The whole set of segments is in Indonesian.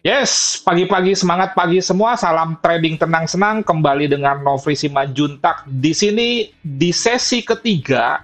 Yes, pagi-pagi semangat pagi semua. Salam trading tenang senang. Kembali dengan Nofri Simanjuntak di sini di sesi ketiga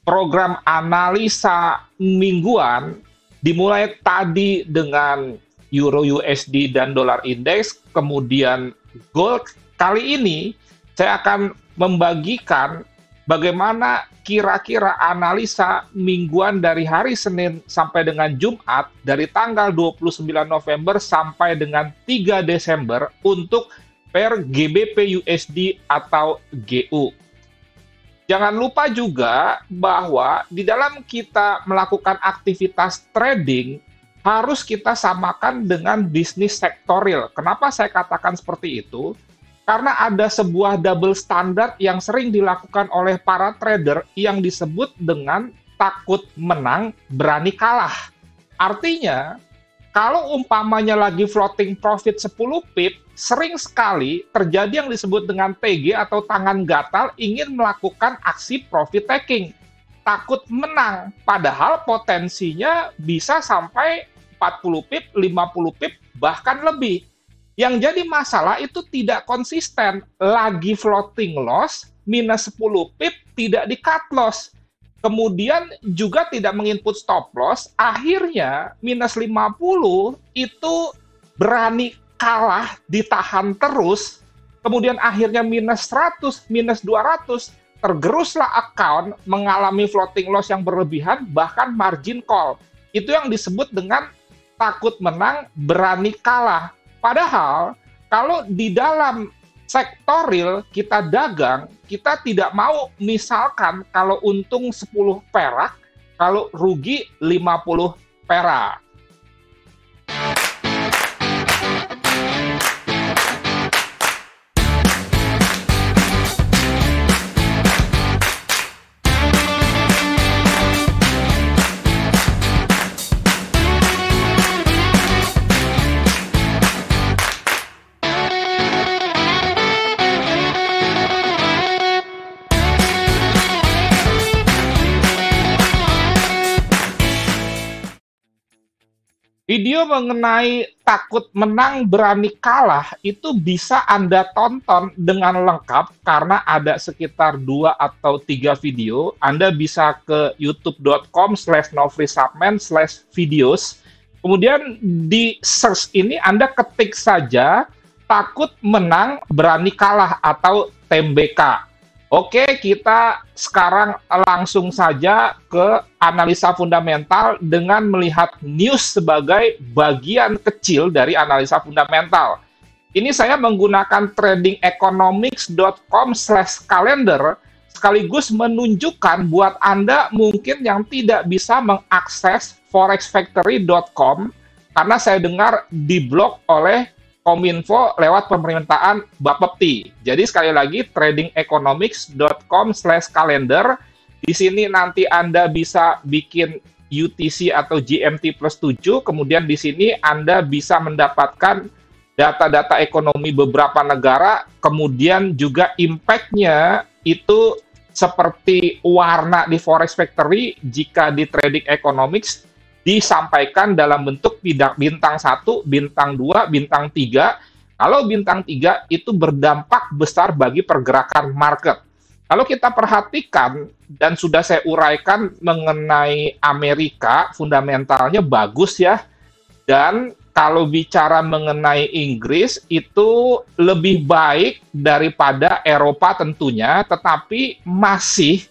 program analisa mingguan dimulai tadi dengan Euro USD dan dolar indeks, kemudian gold. Kali ini saya akan membagikan bagaimana kira-kira analisa mingguan dari hari Senin sampai dengan Jumat, dari tanggal 29 November sampai dengan 3 Desember untuk pair GBP USD atau GU. Jangan lupa juga bahwa di dalam kita melakukan aktivitas trading, harus kita samakan dengan bisnis sektorial. Kenapa saya katakan seperti itu? Karena ada sebuah double standard yang sering dilakukan oleh para trader yang disebut dengan takut menang, berani kalah. Artinya, kalau umpamanya lagi floating profit 10 pip, sering sekali terjadi yang disebut dengan TG atau tangan gatal ingin melakukan aksi profit taking. Takut menang, padahal potensinya bisa sampai 40 pip, 50 pip, bahkan lebih. Yang jadi masalah itu tidak konsisten. Lagi floating loss, minus 10 pip, tidak di cut loss. Kemudian juga tidak menginput stop loss, akhirnya minus 50 itu berani kalah, ditahan terus, kemudian akhirnya minus 100, minus 200, tergeruslah account, mengalami floating loss yang berlebihan, bahkan margin call. Itu yang disebut dengan takut menang, berani kalah. Padahal, kalau di dalam sektoril kita dagang, kita tidak mau misalkan kalau untung 10 perak, kalau rugi 50 perak. Video mengenai takut menang berani kalah itu bisa Anda tonton dengan lengkap karena ada sekitar 2 atau 3 video. Anda bisa ke youtube.com/nofrisubman/videos. Kemudian di search ini Anda ketik saja takut menang berani kalah atau TMBK. Oke, kita sekarang langsung saja ke analisa fundamental dengan melihat news sebagai bagian kecil dari analisa fundamental. Ini saya menggunakan tradingeconomics.com/kalender sekaligus menunjukkan buat Anda mungkin yang tidak bisa mengakses forexfactory.com karena saya dengar diblok oleh Kominfo lewat permintaan Bapepti. Jadi sekali lagi tradingeconomics.com/kalender. Di sini nanti Anda bisa bikin UTC atau GMT plus 7. Kemudian di sini Anda bisa mendapatkan data-data ekonomi beberapa negara. Kemudian juga impact-nya itu seperti warna di Forex Factory jika di Trading Economics disampaikan dalam bentuk bintang 1, bintang 2, bintang 3. Kalau bintang 3 itu berdampak besar bagi pergerakan market. Kalau kita perhatikan, dan sudah saya uraikan mengenai Amerika, fundamentalnya bagus ya. Dan kalau bicara mengenai Inggris, itu lebih baik daripada Eropa tentunya, tetapi masih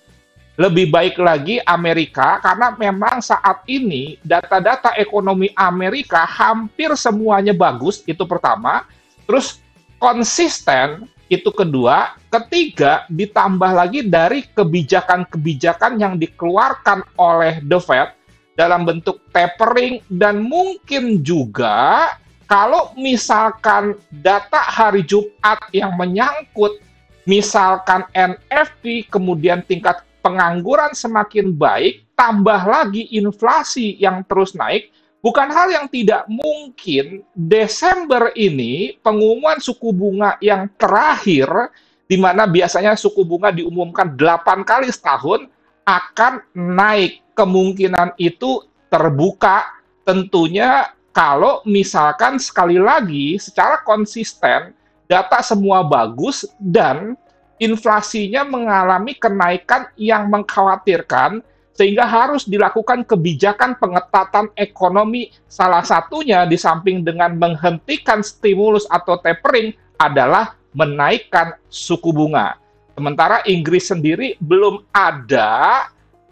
lebih baik lagi Amerika, karena memang saat ini data-data ekonomi Amerika hampir semuanya bagus, itu pertama. Terus konsisten, itu kedua. Ketiga, ditambah lagi dari kebijakan-kebijakan yang dikeluarkan oleh The Fed dalam bentuk tapering, dan mungkin juga kalau misalkan data hari Jumat yang menyangkut misalkan NFP, kemudian tingkat pengangguran semakin baik, tambah lagi inflasi yang terus naik, bukan hal yang tidak mungkin Desember ini pengumuman suku bunga yang terakhir, di mana biasanya suku bunga diumumkan 8 kali setahun, akan naik. Kemungkinan itu terbuka tentunya kalau misalkan sekali lagi secara konsisten data semua bagus dan inflasinya mengalami kenaikan yang mengkhawatirkan, sehingga harus dilakukan kebijakan pengetatan ekonomi. Salah satunya di samping dengan menghentikan stimulus atau tapering adalah menaikkan suku bunga. Sementara Inggris sendiri belum ada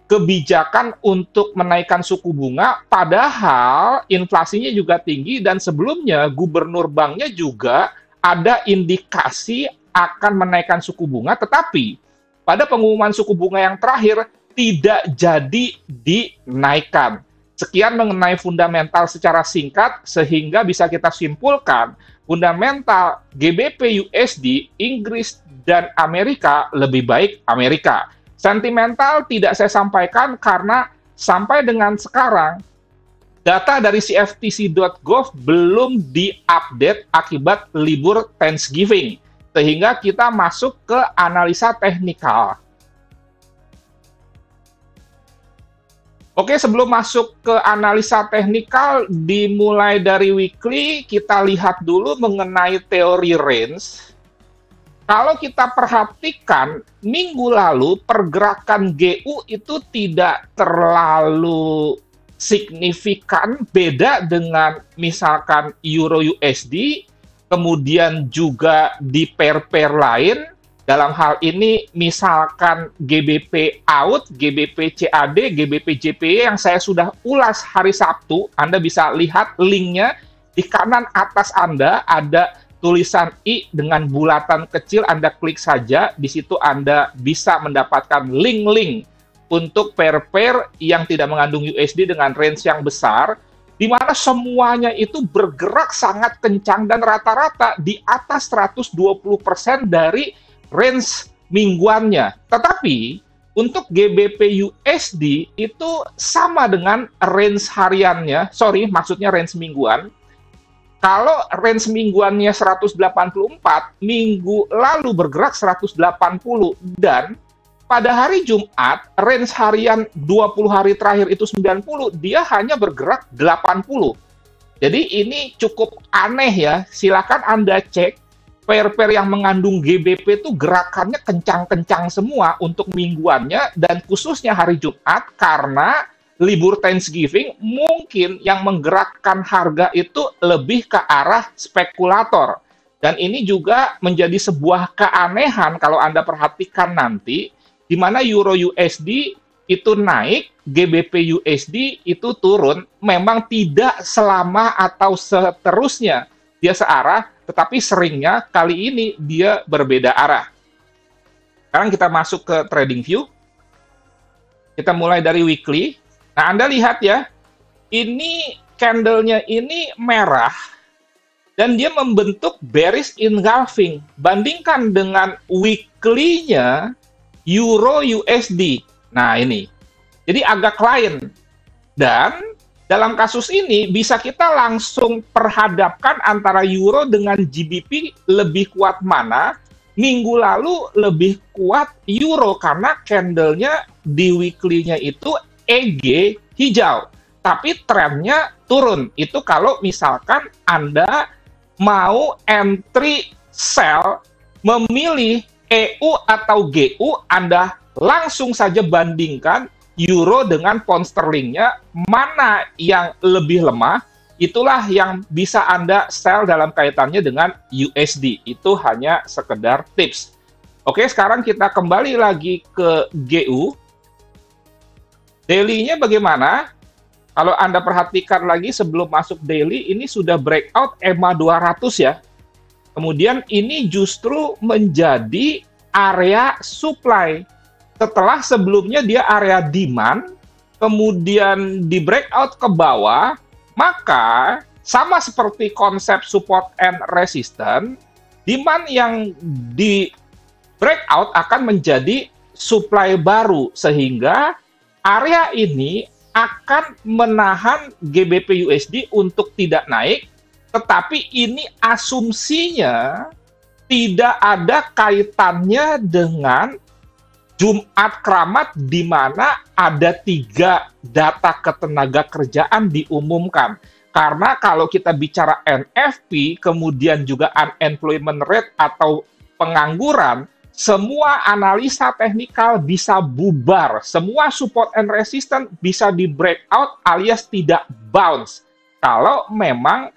kebijakan untuk menaikkan suku bunga, padahal inflasinya juga tinggi dan sebelumnya gubernur banknya juga ada indikasi akan menaikkan suku bunga, tetapi pada pengumuman suku bunga yang terakhir tidak jadi dinaikkan. Sekian mengenai fundamental secara singkat, sehingga bisa kita simpulkan fundamental GBP USD, Inggris, dan Amerika lebih baik Amerika. Sentimental tidak saya sampaikan karena sampai dengan sekarang data dari CFTC.gov belum diupdate akibat libur Thanksgiving, sehingga kita masuk ke analisa teknikal. Oke, sebelum masuk ke analisa teknikal, dimulai dari weekly, kita lihat dulu mengenai teori range. Kalau kita perhatikan, minggu lalu pergerakan GU itu tidak terlalu signifikan, beda dengan misalkan Euro USD, kemudian juga di pair-pair lain. Dalam hal ini misalkan GBP AUD, GBP CAD, GBP JPY yang saya sudah ulas hari Sabtu. Anda bisa lihat linknya di kanan atas Anda, ada tulisan I dengan bulatan kecil, Anda klik saja, di situ Anda bisa mendapatkan link-link untuk pair-pair yang tidak mengandung USD dengan range yang besar, di mana semuanya itu bergerak sangat kencang dan rata-rata di atas 120% dari range mingguannya. Tetapi untuk GBP USD itu sama dengan range hariannya, maksudnya range mingguan. Kalau range mingguannya 184, minggu lalu bergerak 180, dan pada hari Jumat, range harian 20 hari terakhir itu 90, dia hanya bergerak 80. Jadi ini cukup aneh ya, silakan Anda cek, pair-pair yang mengandung GBP itu gerakannya kencang-kencang semua untuk mingguannya, dan khususnya hari Jumat, karena libur Thanksgiving, mungkin yang menggerakkan harga itu lebih ke arah spekulator. Dan ini juga menjadi sebuah keanehan kalau Anda perhatikan nanti, di mana Euro USD itu naik, GBP USD itu turun, memang tidak selama atau seterusnya dia searah, tetapi seringnya kali ini dia berbeda arah. Sekarang kita masuk ke trading view. Kita mulai dari weekly. Nah, Anda lihat ya, ini candle-nya ini merah, dan dia membentuk bearish engulfing. Bandingkan dengan weekly-nya Euro USD. Nah, ini. Jadi agak lain. Dan dalam kasus ini, bisa kita langsung perhadapkan antara Euro dengan GBP lebih kuat mana. Minggu lalu lebih kuat Euro, karena candle-nya di weekly-nya itu EG hijau, tapi trennya turun. Itu kalau misalkan Anda mau entry sell, memilih EU atau GU, Anda langsung saja bandingkan Euro dengan pound sterlingnya, mana yang lebih lemah, itulah yang bisa Anda sell dalam kaitannya dengan USD. Itu hanya sekedar tips. Oke, sekarang kita kembali lagi ke GU. Daily-nya bagaimana? Kalau Anda perhatikan lagi sebelum masuk daily, ini sudah breakout EMA 200 ya. Kemudian ini justru menjadi area supply. Setelah sebelumnya dia area demand, kemudian di breakout ke bawah, maka sama seperti konsep support and resistance, demand yang di breakout akan menjadi supply baru, sehingga area ini akan menahan GBP USD untuk tidak naik, tetapi ini asumsinya tidak ada kaitannya dengan Jumat Keramat, di mana ada 3 data ketenaga kerjaan diumumkan. Karena kalau kita bicara NFP, kemudian juga unemployment rate atau pengangguran, semua analisa teknikal bisa bubar. Semua support and resistance bisa di breakout alias tidak bounce. Kalau memang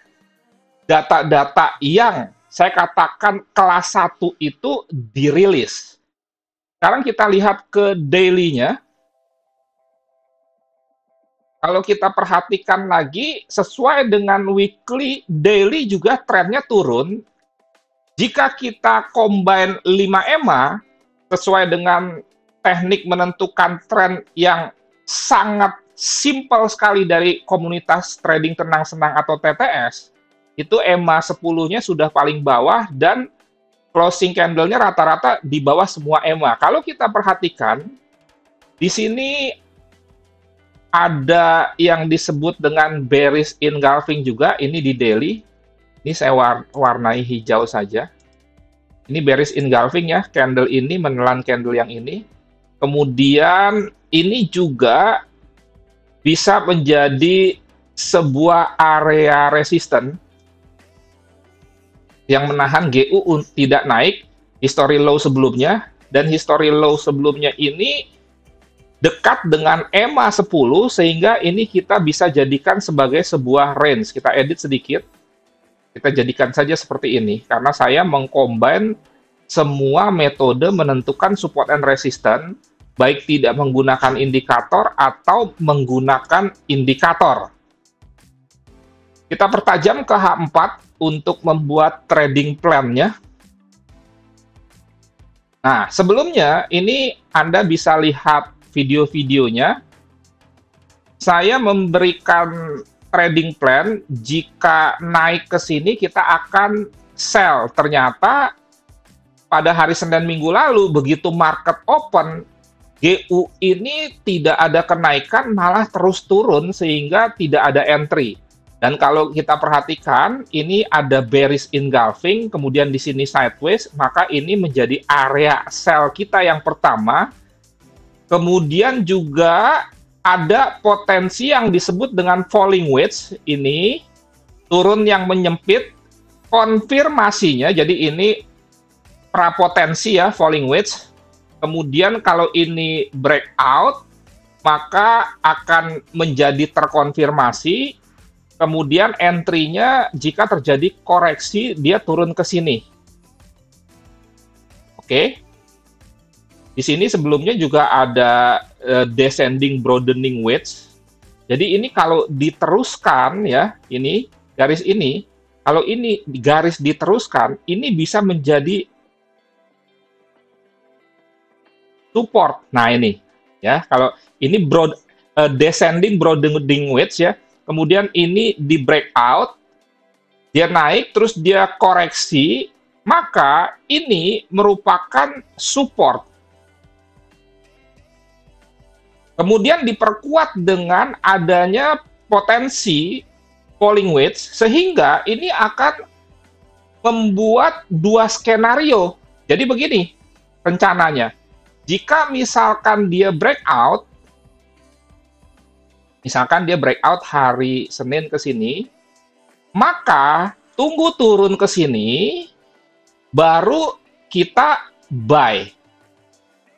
data-data yang saya katakan kelas 1 itu dirilis. Sekarang kita lihat ke daily-nya. Kalau kita perhatikan lagi, sesuai dengan weekly, daily juga trennya turun. Jika kita combine 5 EMA, sesuai dengan teknik menentukan tren yang sangat simple sekali dari komunitas trading tenang-senang atau TTS, itu EMA 10-nya sudah paling bawah dan closing candle-nya rata-rata di bawah semua EMA. Kalau kita perhatikan, di sini ada yang disebut dengan bearish engulfing juga, ini di daily. Ini saya warnai hijau saja. Ini bearish engulfing ya, candle ini menelan candle yang ini. Kemudian ini juga bisa menjadi sebuah area resisten yang menahan GU tidak naik, history low sebelumnya, dan history low sebelumnya ini dekat dengan EMA 10, sehingga ini kita bisa jadikan sebagai sebuah range. Kita edit sedikit, kita jadikan saja seperti ini, karena saya mengcombine semua metode menentukan support and resistance, baik tidak menggunakan indikator atau menggunakan indikator. Kita pertajam ke H4 untuk membuat trading plan-nya. Nah, sebelumnya ini Anda bisa lihat video-videonya. Saya memberikan trading plan, jika naik ke sini kita akan sell. Ternyata pada hari Senin minggu lalu, begitu market open, GU ini tidak ada kenaikan, malah terus turun sehingga tidak ada entry. Dan kalau kita perhatikan, ini ada bearish engulfing, kemudian di sini sideways, maka ini menjadi area sell kita yang pertama. Kemudian juga ada potensi yang disebut dengan falling wedge, ini turun yang menyempit, konfirmasinya, jadi ini prapotensi ya, falling wedge. Kemudian kalau ini breakout, maka akan menjadi terkonfirmasi. Kemudian entry-nya jika terjadi koreksi, dia turun ke sini. Oke. Di sini sebelumnya juga ada descending broadening wedge. Jadi ini kalau diteruskan ya, ini garis ini, kalau ini garis diteruskan, ini bisa menjadi support. Nah ini ya, kalau ini descending broadening wedge ya, kemudian ini di breakout, dia naik terus dia koreksi, maka ini merupakan support. Kemudian diperkuat dengan adanya potensi falling wedge, sehingga ini akan membuat dua skenario. Jadi begini rencananya, jika misalkan dia breakout, hari Senin ke sini, maka tunggu turun ke sini, baru kita buy.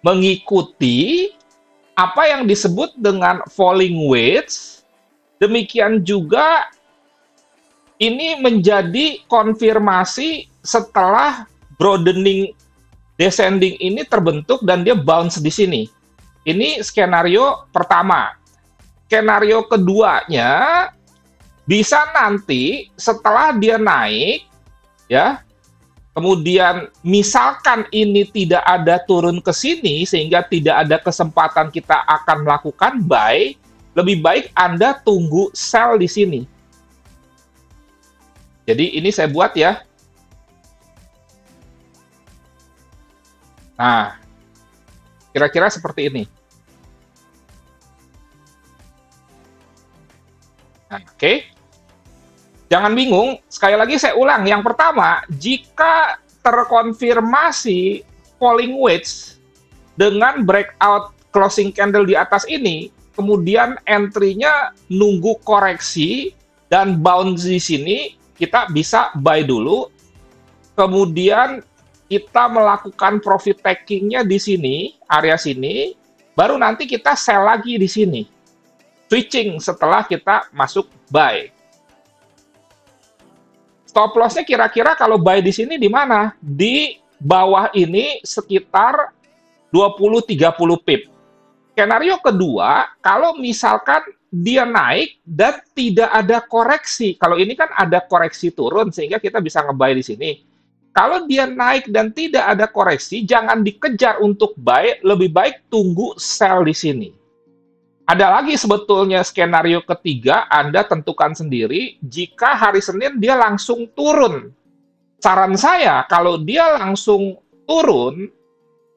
Mengikuti apa yang disebut dengan falling wedge, demikian juga ini menjadi konfirmasi setelah broadening descending ini terbentuk dan dia bounce di sini. Ini skenario pertama. Skenario keduanya bisa nanti setelah dia naik, ya, kemudian misalkan ini tidak ada turun ke sini sehingga tidak ada kesempatan kita akan melakukan buy, lebih baik Anda tunggu sell di sini. Jadi ini saya buat ya. Nah, kira-kira seperti ini. Nah, oke. Jangan bingung, sekali lagi saya ulang. Yang pertama, jika terkonfirmasi falling wedge dengan breakout closing candle di atas ini, kemudian entry-nya nunggu koreksi, Dan bounce di sini kita bisa buy dulu, kemudian kita melakukan profit taking-nya di sini, area sini, baru nanti kita sell lagi di sini. Switching setelah kita masuk buy. Stop loss-nya kira-kira kalau buy di sini di mana? Di bawah ini sekitar 20-30 pip. Skenario kedua, kalau misalkan dia naik dan tidak ada koreksi. Kalau ini kan ada koreksi turun, sehingga kita bisa nge-buy di sini. Kalau dia naik dan tidak ada koreksi, jangan dikejar untuk buy, lebih baik tunggu sell di sini. Ada lagi sebetulnya skenario ketiga, Anda tentukan sendiri, jika hari Senin dia langsung turun. Saran saya, kalau dia langsung turun,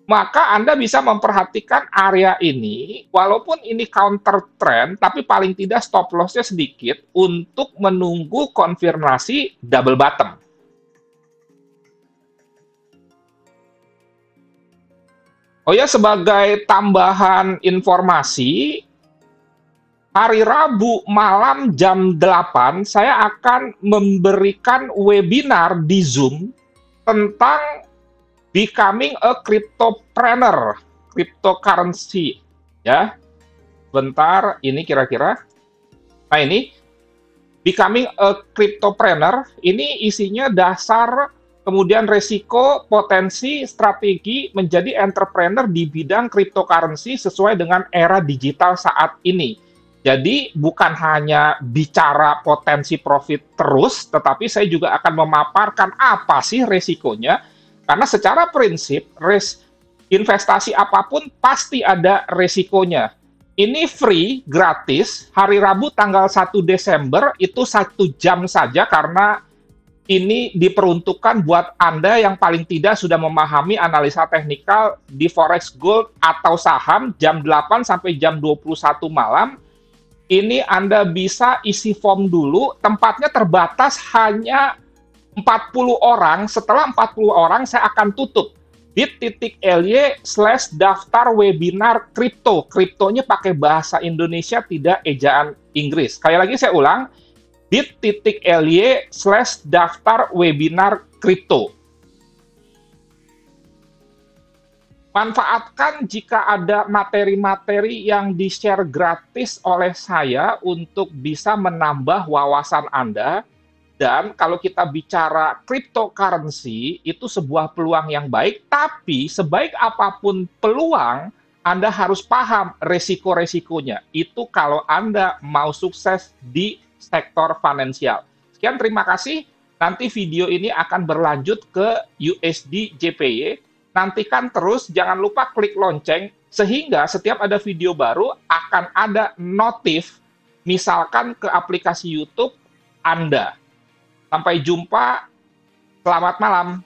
maka Anda bisa memperhatikan area ini, walaupun ini counter trend, tapi paling tidak stop loss-nya sedikit untuk menunggu konfirmasi double bottom. Oh ya, sebagai tambahan informasi, hari Rabu malam jam 8, saya akan memberikan webinar di Zoom tentang Becoming a Cryptopreneur, cryptocurrency, ya. Bentar, ini kira-kira. Nah ini, Becoming a Cryptopreneur, ini isinya dasar, kemudian resiko, potensi, strategi menjadi entrepreneur di bidang cryptocurrency sesuai dengan era digital saat ini. Jadi bukan hanya bicara potensi profit terus, tetapi saya juga akan memaparkan apa sih resikonya. Karena secara prinsip, investasi apapun pasti ada resikonya. Ini free, gratis, hari Rabu tanggal 1 Desember, itu 1 jam saja karena ini diperuntukkan buat Anda yang paling tidak sudah memahami analisa teknikal di Forex Gold atau saham jam 8 sampai jam 21 malam. Ini Anda bisa isi form dulu, tempatnya terbatas hanya 40 orang, setelah 40 orang saya akan tutup bit.ly/daftar webinar kripto. Kriptonya pakai bahasa Indonesia, tidak ejaan Inggris. Sekali lagi saya ulang, bit.ly/daftar webinar kripto. Manfaatkan jika ada materi-materi yang di-share gratis oleh saya untuk bisa menambah wawasan Anda. Dan kalau kita bicara cryptocurrency, itu sebuah peluang yang baik, tapi sebaik apapun peluang, Anda harus paham resiko-resikonya. Itu kalau Anda mau sukses di sektor finansial. Sekian, terima kasih. Nanti video ini akan berlanjut ke USD JPY. Nantikan terus, jangan lupa klik lonceng, sehingga setiap ada video baru akan ada notif, misalkan ke aplikasi YouTube Anda. Sampai jumpa, selamat malam.